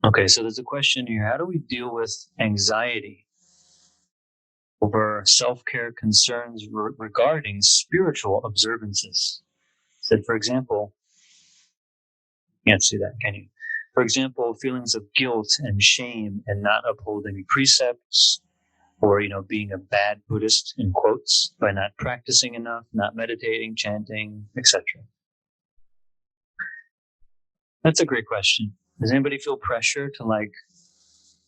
Okay, so there's a question here. How do we deal with anxiety over self-care concerns regarding spiritual observances? So, for example, you can't see that, can you? For example, feelings of guilt and shame and not upholding precepts, or, being a bad Buddhist, in quotes, by not practicing enough, not meditating, chanting, etc. That's a great question. Does anybody feel pressure to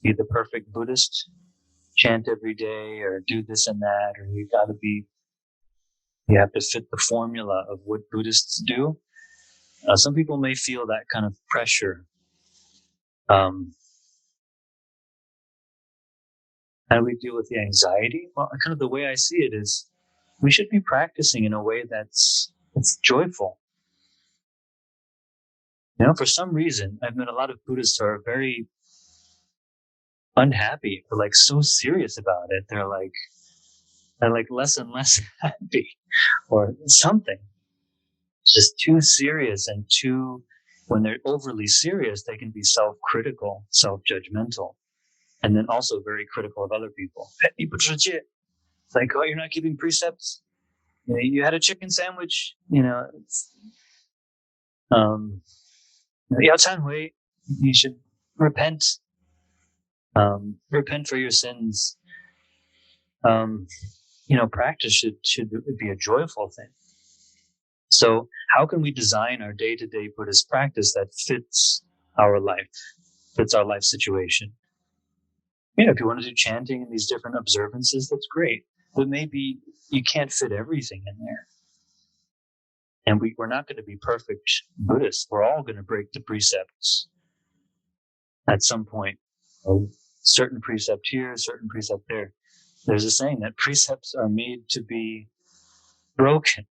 be the perfect Buddhist, chant every day, or do this and that, or you have to fit the formula of what Buddhists do? Some people may feel that kind of pressure. How do we deal with the anxiety? Well, kind of the way I see it is we should be practicing in a way that's joyful. For some reason, I've met a lot of Buddhists who are very unhappy or so serious about it. They're less and less happy or something. It's just too serious and when they're overly serious, they can be self-critical, self-judgmental, and then also very critical of other people. It's like, oh, you're not keeping precepts. You had a chicken sandwich. You should repent. Repent for your sins. Practice should be a joyful thing. So how can we design our day-to-day Buddhist practice that fits our life, fits our life situation? If you want to do chanting and these different observances, that's great. But maybe you can't fit everything in there. And we're not going to be perfect Buddhists. We're all going to break the precepts at some point. A certain precept here, a certain precept there. There's a saying that precepts are made to be broken.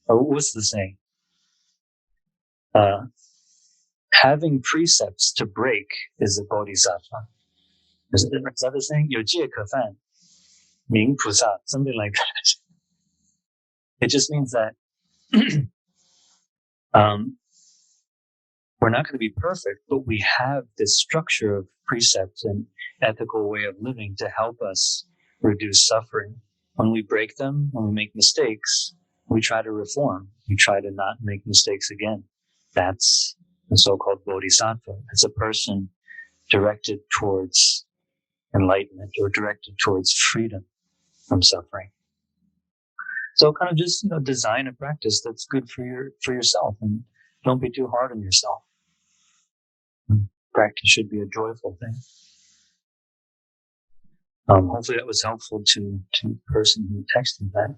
Oh, what's the saying? Having precepts to break is a bodhisattva. Is that the saying? 有戒可犯, 名菩萨, something like that. It just means that we're not going to be perfect, but we have this structure of precepts and ethical way of living to help us reduce suffering. When we break them, when we make mistakes, we try to reform. We try to not make mistakes again. That's the so-called bodhisattva. It's a person directed towards enlightenment or directed towards freedom from suffering. So kind of just, design a practice that's good for yourself, and don't be too hard on yourself. Practice should be a joyful thing. Hopefully that was helpful to the person who texted that.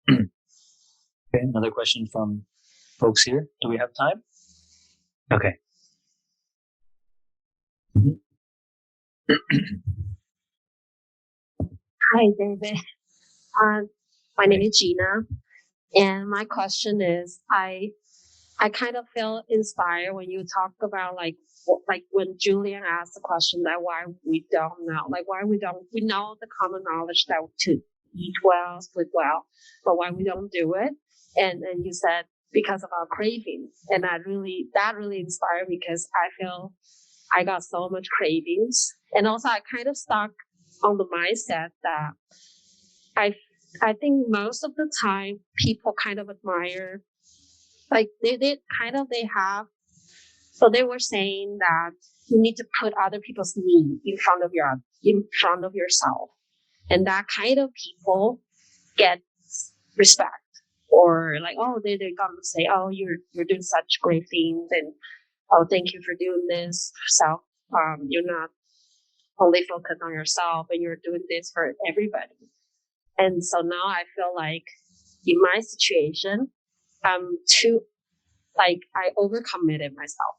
Okay, another question from folks here. Do we have time? Okay. Hi, David. My name is Gina, and my question is, I kind of feel inspired when you talk about like when Julian asked the question that why we don't know, like why we know the common knowledge that to eat well, sleep well, but why we don't do it, and you said because of our cravings, and that really inspired me because I feel I got so much cravings, and also I kind of stuck on the mindset that I think most of the time people kind of admire, like they have. So they were saying that you need to put other people's need in front of yourself, and that kind of people get respect, or like, oh, they're gonna say, oh, you're doing such great things, and oh, thank you for doing this. So you're not only focused on yourself, and you're doing this for everybody. And so now I feel like in my situation, I'm too, like, I overcommitted myself.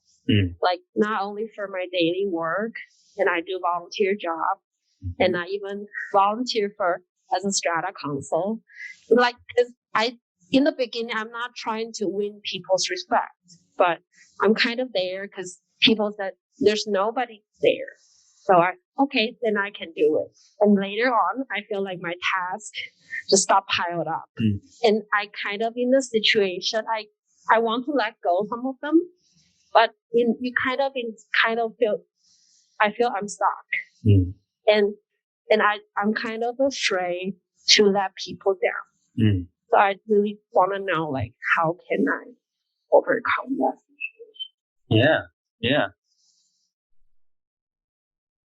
Like, not only for my daily work, and I do volunteer job, and I even volunteer as a strata council. Like, cause in the beginning, I'm not trying to win people's respect, but I'm kind of there because people said there's nobody there. So okay, then I can do it. And later on, I feel like my task just got piled up. And I kind of in the situation, I want to let go some of them, but I feel I'm stuck. And I'm kind of afraid to let people down. So I really want to know, like, how can I overcome that situation? Yeah.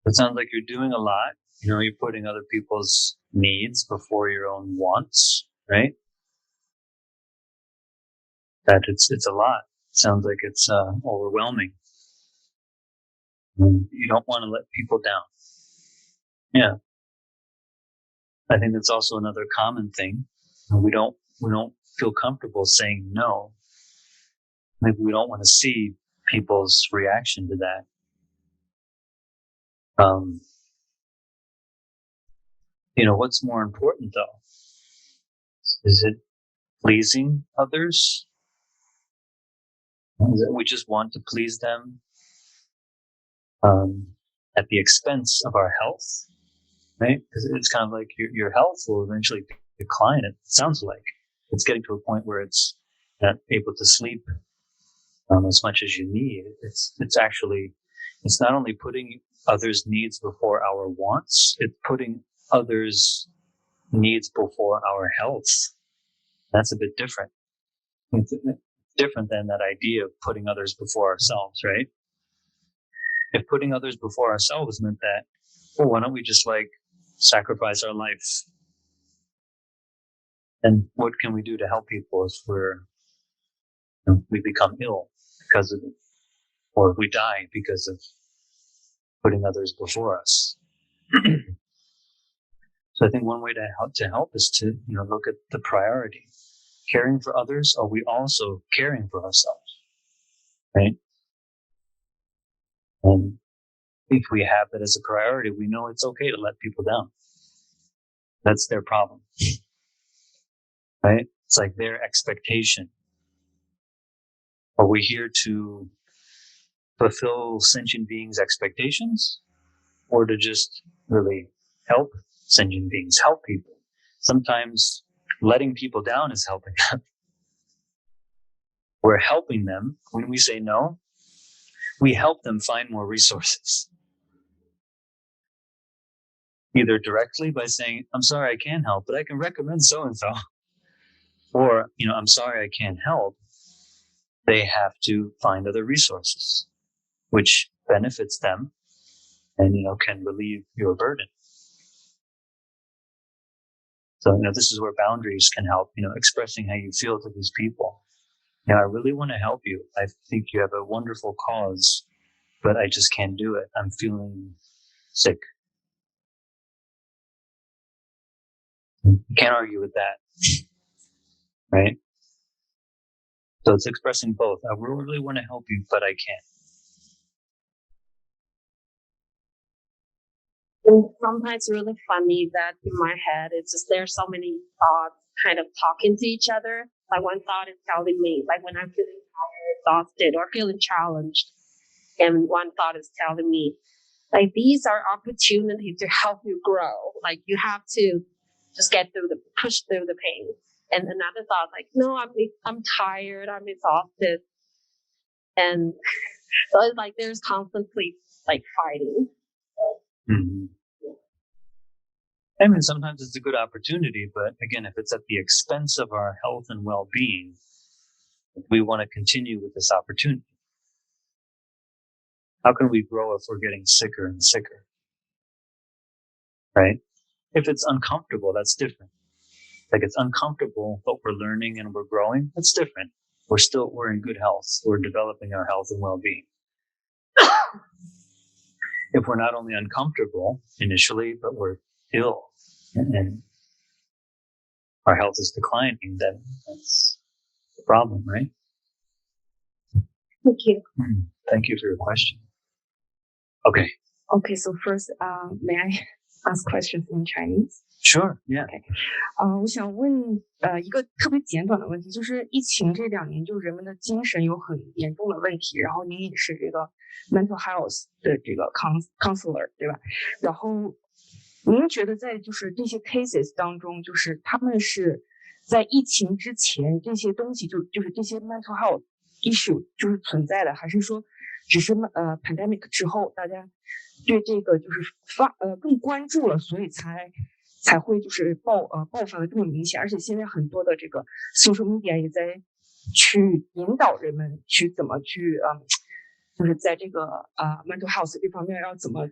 It sounds like you're doing a lot. You're putting other people's needs before your own wants, right? That it's a lot. It sounds like it's overwhelming. You don't want to let people down. Yeah. I think that's also another common thing. We don't feel comfortable saying no. Maybe we don't want to see people's reaction to that. What's more important though? Is it pleasing others? Is it we just want to please them at the expense of our health, right? Because it's kind of like your health will eventually decline. It sounds like it's getting to a point where it's not able to sleep as much as you need. It's not only putting others' needs before our wants, it's putting others' needs before our health. That's a bit different. It's different than that idea of putting others before ourselves, right? If putting others before ourselves meant that, well, why don't we just sacrifice our life? And what can we do to help people if we become ill because of it, or we die because of putting others before us? So I think one way to help is to look at the priority. Caring for others, are we also caring for ourselves? Right? And if we have that as a priority, we know it's okay to let people down. That's their problem. Right? It's like their expectation. Are we here to fulfill sentient beings' expectations, or to just really help sentient beings, help people? Sometimes letting people down is helping them. We're helping them. When we say no, we help them find more resources. Either directly by saying, I'm sorry, I can't help, but I can recommend so-and-so. Or, I'm sorry, I can't help. They have to find other resources, which benefits them and, can relieve your burden. So, this is where boundaries can help, expressing how you feel to these people. I really want to help you. I think you have a wonderful cause, but I just can't do it. I'm feeling sick. You can't argue with that, right? So it's expressing both. I really want to help you, but I can't. And sometimes it's really funny that in my head, it's just there's so many thoughts kind of talking to each other. Like one thought is telling me, like when I'm feeling tired, exhausted, or feeling challenged, and one thought is telling me, like these are opportunities to help you grow. Like you have to just push through the pain. And another thought, like, no, I'm tired, I'm exhausted, and so it's like there's constantly like fighting. Mm-hmm. I mean, sometimes it's a good opportunity, but again, if it's at the expense of our health and well-being, we want to continue with this opportunity. How can we grow if we're getting sicker and sicker? Right? If it's uncomfortable, that's different. Like it's uncomfortable, but we're learning and we're growing. That's different. We're in good health. We're developing our health and well-being. If we're not only uncomfortable initially, but we're ill and our health is declining, then that's the problem, right? Thank you. Thank you for your question. Okay. Okay, so first, may I ask questions in Chinese? Sure. Yeah. Okay. 我想问一个特别简短的问题，就是疫情这2年，就人们的精神有很严重的问题，然后您也是这个 mental health 的这个 counselor 对吧？然后您觉得在就是这些 cases 当中，就是他们是在疫情之前这些东西就是这些 mental health issue 就是存在的，还是说只是pandemic 之后大家对这个就是更关注了，所以才会就是爆发的这么明显，而且现在很多的这个 social media 也在去引导人们去怎么去就是在这个mental health 这方面要怎么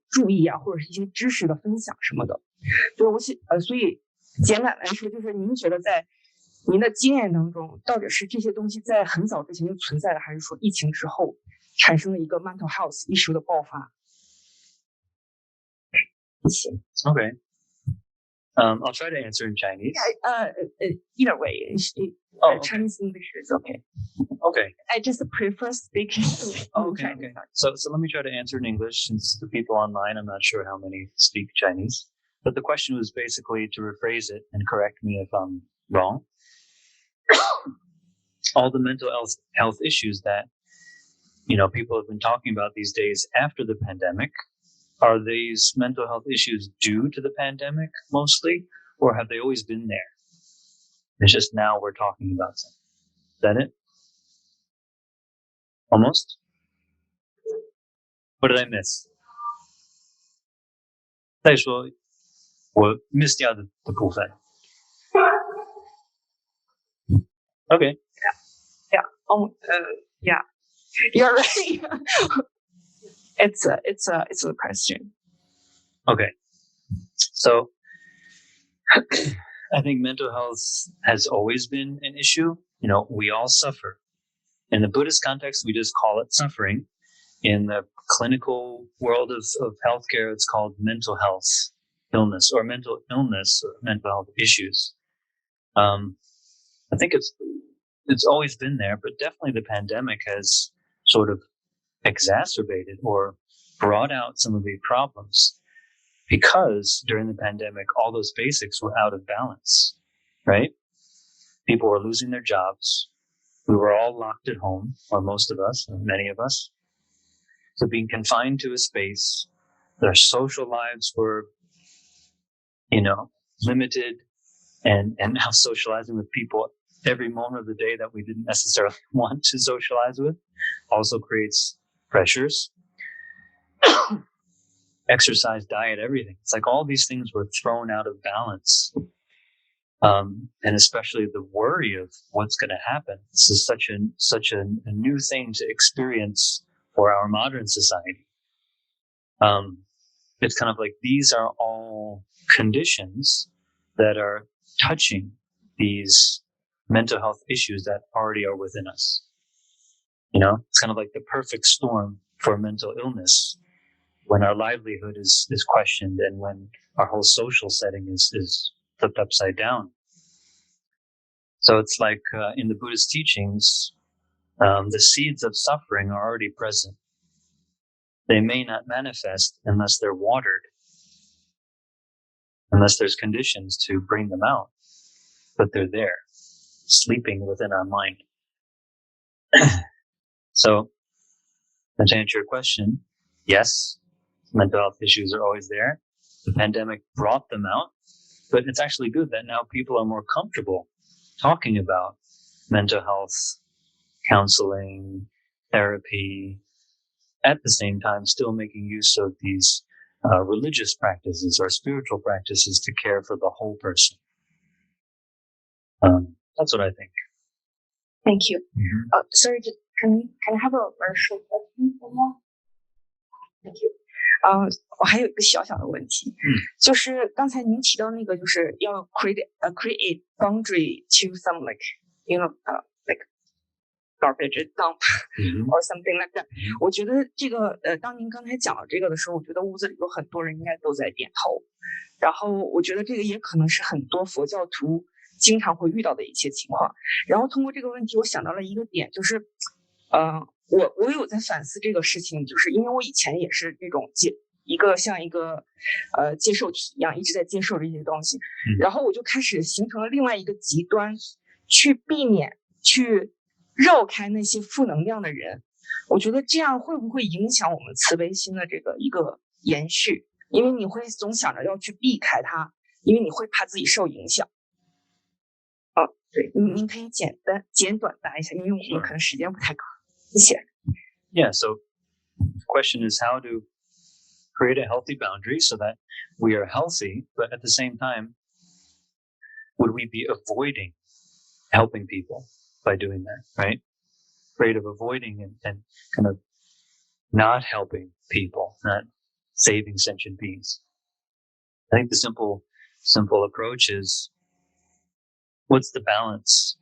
注意啊，或者是一些知识的分享什么的。就是所以简短来说，就是您觉得在您的经验当中，到底是这些东西在很早之前就存在的，还是说疫情之后产生了一个 mental health issue 的爆发？谢谢。 Okay. I'll try to answer in Chinese. Either way, okay. Chinese English is okay. Okay. I just prefer speaking. Okay. So let me try to answer in English, since the people online, I'm not sure how many speak Chinese. But the question was basically to rephrase it and correct me if I'm wrong. All the mental health issues that people have been talking about these days after the pandemic, are these mental health issues due to the pandemic mostly, or have they always been there? It's just now we're talking about them. Is that it? Almost? What did I miss? 再说我 miss 掉的部分。Okay. Yeah. Yeah. You're right. It's a question. Okay. So I think mental health has always been an issue. We all suffer. In the Buddhist context, we just call it suffering. In the clinical world of healthcare, it's called mental health illness or mental illness or mental health issues. I think it's always been there, but definitely the pandemic has sort of exacerbated or brought out some of the problems, because during the pandemic, all those basics were out of balance, right? People were losing their jobs. We were all locked at home, or most of us, or many of us. So being confined to a space, their social lives were, limited, and now socializing with people every moment of the day that we didn't necessarily want to socialize with also creates pressures. Exercise, diet, everything. It's like all these things were thrown out of balance. And especially the worry of what's going to happen. This is such a new thing to experience for our modern society. It's kind of like these are all conditions that are touching these mental health issues that already are within us. It's kind of like the perfect storm for mental illness when our livelihood is questioned and when our whole social setting is flipped upside down. So it's like in the Buddhist teachings, the seeds of suffering are already present. They may not manifest unless they're watered, unless there's conditions to bring them out, but they're there, sleeping within our mind. So, to answer your question, yes, mental health issues are always there. The pandemic brought them out, but it's actually good that now people are more comfortable talking about mental health, counseling, therapy, at the same time still making use of these religious practices or spiritual practices to care for the whole person. That's what I think. Thank you. Sorry, can I have a very short question for more? Thank you. 我还有一个小小的问题，就是刚才您提到那个，就是要 create boundary to some like like garbage dump or something like that。我觉得这个当您刚才讲到这个的时候，我觉得屋子里有很多人应该都在点头。然后我觉得这个也可能是很多佛教徒经常会遇到的一些情况。然后通过这个问题，我想到了一个点，就是我有在反思这个事情，就是因为我以前也是这种像一个接受体一样，一直在接受这些东西，然后我就开始形成了另外一个极端，去避免去绕开那些负能量的人。我觉得这样会不会影响我们慈悲心的这个一个延续？因为你会总想着要去避开它，因为你会怕自己受影响。对，您可以简短答一下，因为我们可能时间不太够。谢谢。Yeah, so the question is how to create a healthy boundary so that we are healthy, but at the same time, would we be avoiding helping people by doing that, right? Afraid of avoiding and kind of not helping people, not saving sentient beings. I think the simple approach is, what's the balance?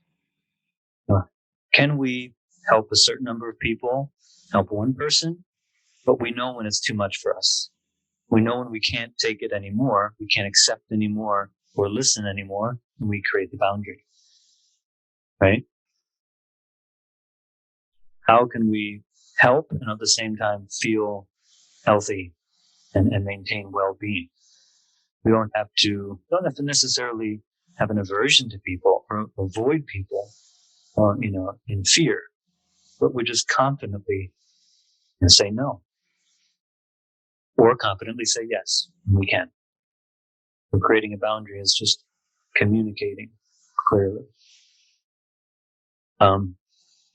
Can we help a certain number of people, help one person, but we know when it's too much for us. We know when we can't take it anymore, we can't accept anymore or listen anymore, and we create the boundary, right? How can we help and at the same time feel healthy and maintain well-being? We don't have to necessarily have an aversion to people or avoid people or, in fear, but we just confidently say no. Or confidently say yes, we can. So creating a boundary is just communicating clearly.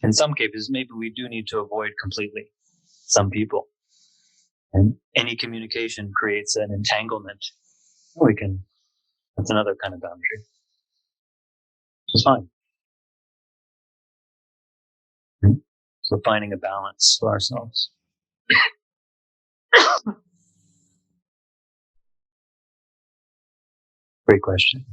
In some cases, maybe we do need to avoid completely some people. And any communication creates an entanglement. That's another kind of boundary. Which is fine. So finding a balance for ourselves. Great question.